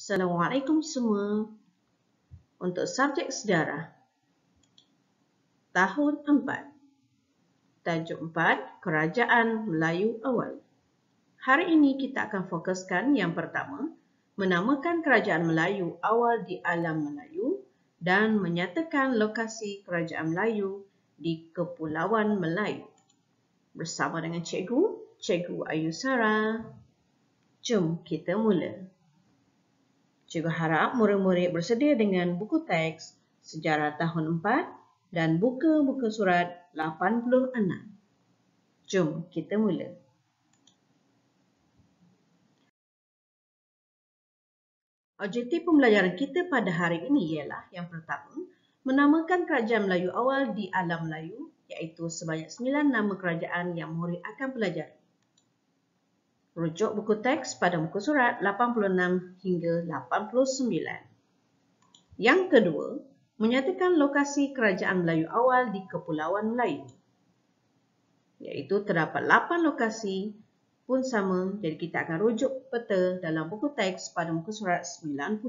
Assalamualaikum semua. Untuk subjek sejarah, tahun 4. Tajuk 4, Kerajaan Melayu Awal. Hari ini kita akan fokuskan yang pertama, menamakan Kerajaan Melayu Awal di Alam Melayu dan menyatakan lokasi Kerajaan Melayu di Kepulauan Melayu. Bersama dengan Cikgu Ayu Sarah. Jom kita mula. Cikgu harap murid-murid bersedia dengan buku teks Sejarah tahun 4 dan buku surat 86. Jom kita mula. Objektif pembelajaran kita pada hari ini ialah yang pertama, menamakan Kerajaan Melayu Awal di Alam Melayu, iaitu sebanyak 9 nama kerajaan yang murid akan pelajari. Rujuk buku teks pada muka surat 86 hingga 89. Yang kedua, menyatakan lokasi Kerajaan Melayu Awal di Kepulauan Melayu. Iaitu terdapat 8 lokasi pun sama, jadi kita akan rujuk peta dalam buku teks pada muka surat 90.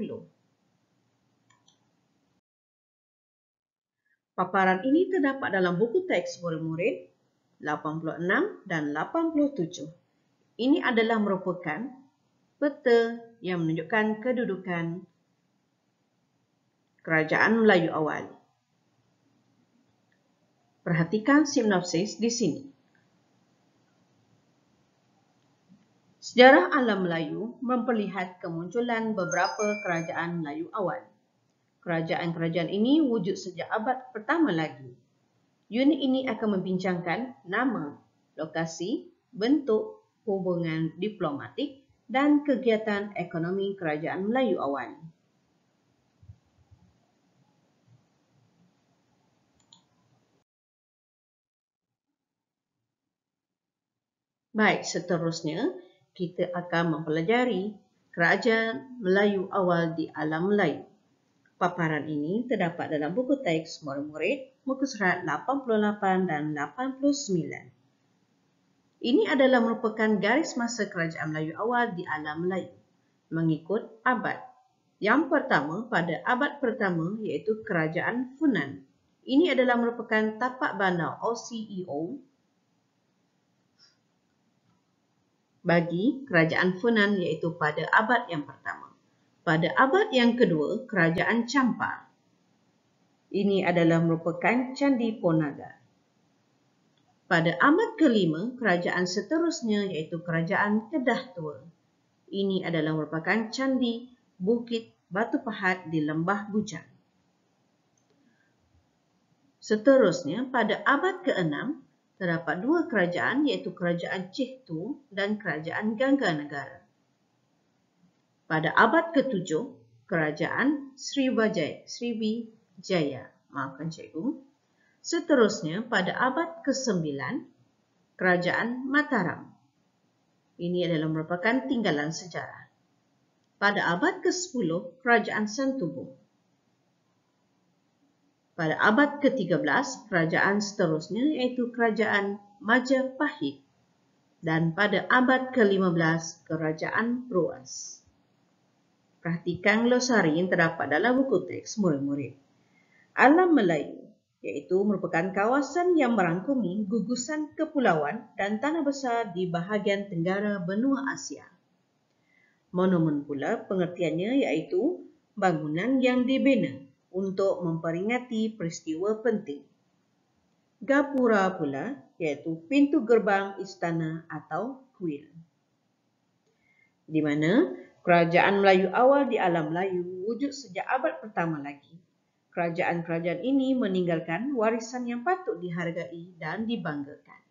Paparan ini terdapat dalam buku teks murid-murid 86 dan 87. Ini adalah merupakan peta yang menunjukkan kedudukan Kerajaan Melayu Awal. Perhatikan sinopsis di sini. Sejarah alam Melayu memperlihat kemunculan beberapa kerajaan Melayu awal. Kerajaan-kerajaan ini wujud sejak abad pertama lagi. Unit ini akan membincangkan nama, lokasi, bentuk, hubungan diplomatik dan kegiatan ekonomi Kerajaan Melayu awal. Baik, seterusnya kita akan mempelajari Kerajaan Melayu Awal di Alam Melayu. Paparan ini terdapat dalam buku teks murid-murid muka surat 88 dan 89. Ini adalah merupakan garis masa Kerajaan Melayu Awal di Alam Melayu mengikut abad. Yang pertama pada abad pertama iaitu Kerajaan Funan. Ini adalah merupakan tapak bandar OCEO bagi Kerajaan Funan iaitu pada abad yang pertama. Pada abad yang kedua, Kerajaan Champa. Ini adalah merupakan Candi Ponagar. Pada abad kelima, kerajaan seterusnya iaitu Kerajaan Kedah Tua. Ini adalah merupakan Candi Bukit Batu Pahat di Lembah Bujang. Seterusnya, pada abad ke-6, terdapat dua kerajaan iaitu Kerajaan Cihtu dan Kerajaan Gangga Negara. Pada abad ke-7, Kerajaan Sriwijaya. Maafkan cikgu. Seterusnya, pada abad ke-9, Kerajaan Mataram. Ini adalah merupakan tinggalan sejarah. Pada abad ke-10, Kerajaan Santubong. Pada abad ke-13, kerajaan seterusnya iaitu Kerajaan Majapahit. Dan pada abad ke-15, Kerajaan Bruas. Perhatikan glosari yang terdapat dalam buku teks murid-murid. Alam Melayu iaitu merupakan kawasan yang merangkumi gugusan kepulauan dan tanah besar di bahagian tenggara benua Asia. Monumen pula pengertiannya iaitu bangunan yang dibina untuk memperingati peristiwa penting. Gapura pula iaitu pintu gerbang istana atau kuil. Di mana Kerajaan Melayu Awal di Alam Melayu wujud sejak abad pertama lagi. Kerajaan-kerajaan ini meninggalkan warisan yang patut dihargai dan dibanggakan.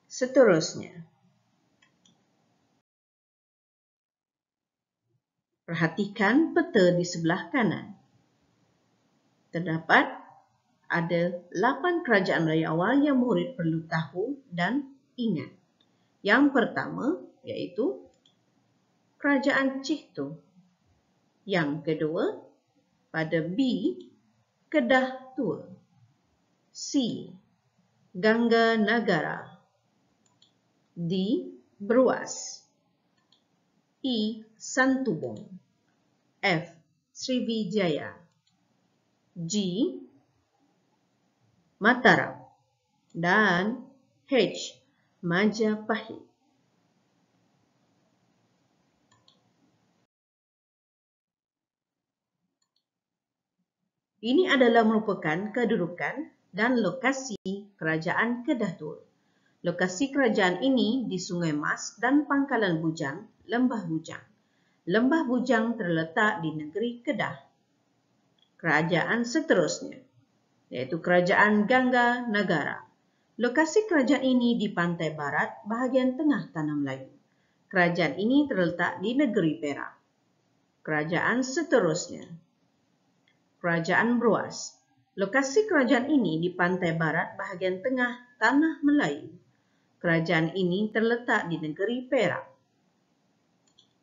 Seterusnya, perhatikan peta di sebelah kanan. Terdapat ada 8 kerajaan Melayu awal yang murid perlu tahu dan ingat. Yang pertama iaitu Kerajaan Cihtu. Yang kedua, pada B, Kedah Tua. C, Gangga Negara. D, Bruas. E. Santubong, F. Sriwijaya, G. Mataram, dan H. Majapahit. Ini adalah merupakan kedudukan dan lokasi Kerajaan Kedah Tua. Lokasi kerajaan ini di Sungai Mas dan Pangkalan Bujang, Lembah Bujang. Lembah Bujang terletak di negeri Kedah. Kerajaan seterusnya, iaitu Kerajaan Gangga Negara. Lokasi kerajaan ini di pantai barat bahagian tengah Tanah Melayu. Kerajaan ini terletak di negeri Perak. Kerajaan seterusnya, Kerajaan Bruas. Lokasi kerajaan ini di pantai barat bahagian tengah Tanah Melayu. Kerajaan ini terletak di negeri Perak.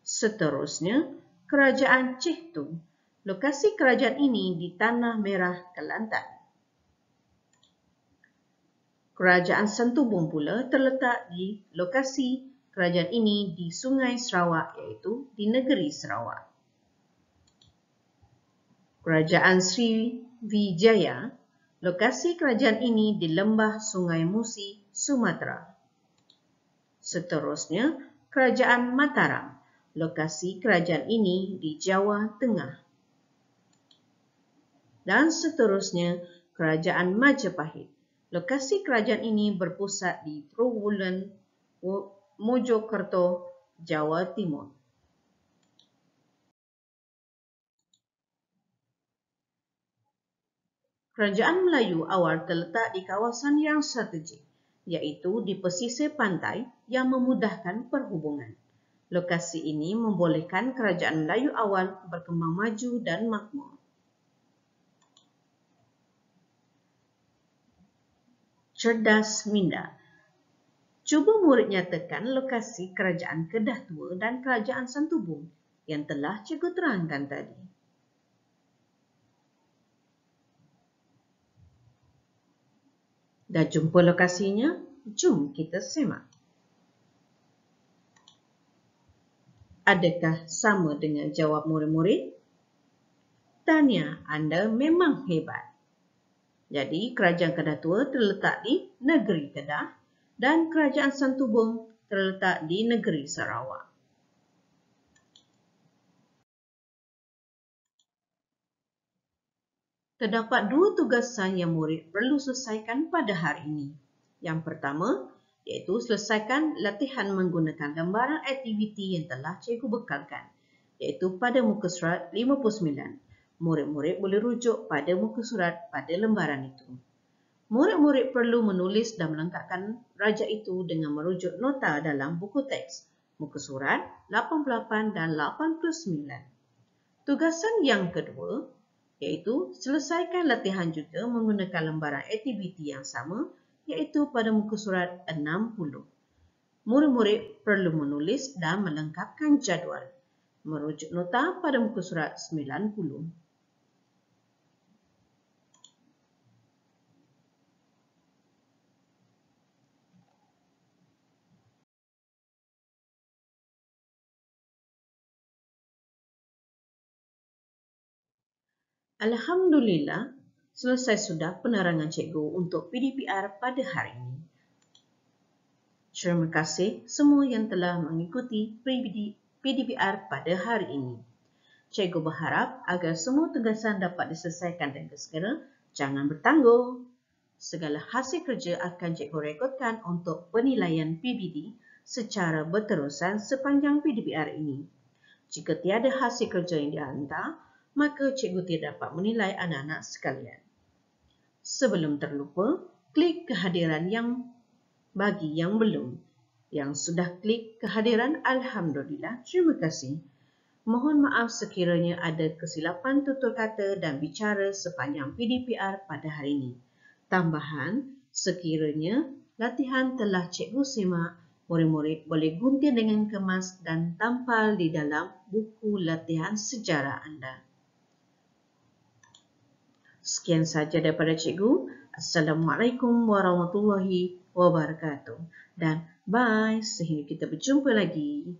Seterusnya, Kerajaan Cichtung. Lokasi kerajaan ini di Tanah Merah, Kelantan. Kerajaan Santubong pula terletak di lokasi kerajaan ini di Sungai Sarawak, iaitu di negeri Sarawak. Kerajaan Sriwijaya. Lokasi kerajaan ini di Lembah Sungai Musi, Sumatera. Seterusnya, Kerajaan Mataram. Lokasi kerajaan ini di Jawa Tengah. Dan seterusnya, Kerajaan Majapahit. Lokasi kerajaan ini berpusat di Trowulan, Mojokerto, Jawa Timur. Kerajaan Melayu awal terletak di kawasan yang strategik, iaitu di pesisir pantai yang memudahkan perhubungan. Lokasi ini membolehkan Kerajaan Melayu awal berkembang maju dan makmur. Cerdas minda. Cuba murid nyatakan lokasi Kerajaan Kedah Tua dan Kerajaan Santubong yang telah cikgu terangkan tadi. Dah jumpa lokasinya? Jom kita semak. Adakah sama dengan jawab murid-murid? Tahniah, anda memang hebat. Jadi, Kerajaan Kedah Tua terletak di negeri Kedah dan Kerajaan Santubong terletak di negeri Sarawak. Terdapat dua tugasan yang murid perlu selesaikan pada hari ini. Yang pertama, iaitu selesaikan latihan menggunakan lembaran aktiviti yang telah cikgu bekalkan, iaitu pada muka surat 59. Murid-murid boleh rujuk pada muka surat pada lembaran itu. Murid-murid perlu menulis dan melengkapkan raja itu dengan merujuk nota dalam buku teks, muka surat 88 dan 89. Tugasan yang kedua, iaitu selesaikan latihan juga menggunakan lembaran aktiviti yang sama, iaitu pada muka surat 60. Murid-murid perlu menulis dan melengkapkan jadual, merujuk nota pada muka surat 90. Alhamdulillah, selesai sudah penerangan cikgu untuk PDPR pada hari ini. Terima kasih semua yang telah mengikuti PDPR pada hari ini. Cikgu berharap agar semua tugasan dapat diselesaikan dengan segera, jangan bertangguh. Segala hasil kerja akan cikgu rekodkan untuk penilaian PBD secara berterusan sepanjang PDPR ini. Jika tiada hasil kerja yang dihantar, maka cikgu tidak dapat menilai anak-anak sekalian. Sebelum terlupa, klik kehadiran yang bagi yang belum. Yang sudah klik kehadiran, Alhamdulillah, terima kasih. Mohon maaf sekiranya ada kesilapan tutur kata dan bicara sepanjang PDPR pada hari ini. Tambahan, sekiranya latihan telah cikgu semak, murid-murid boleh gunting dengan kemas dan tampal di dalam buku latihan sejarah anda. Sekian saja daripada cikgu. Assalamualaikum warahmatullahi wabarakatuh. Dan bye, sehingga kita berjumpa lagi.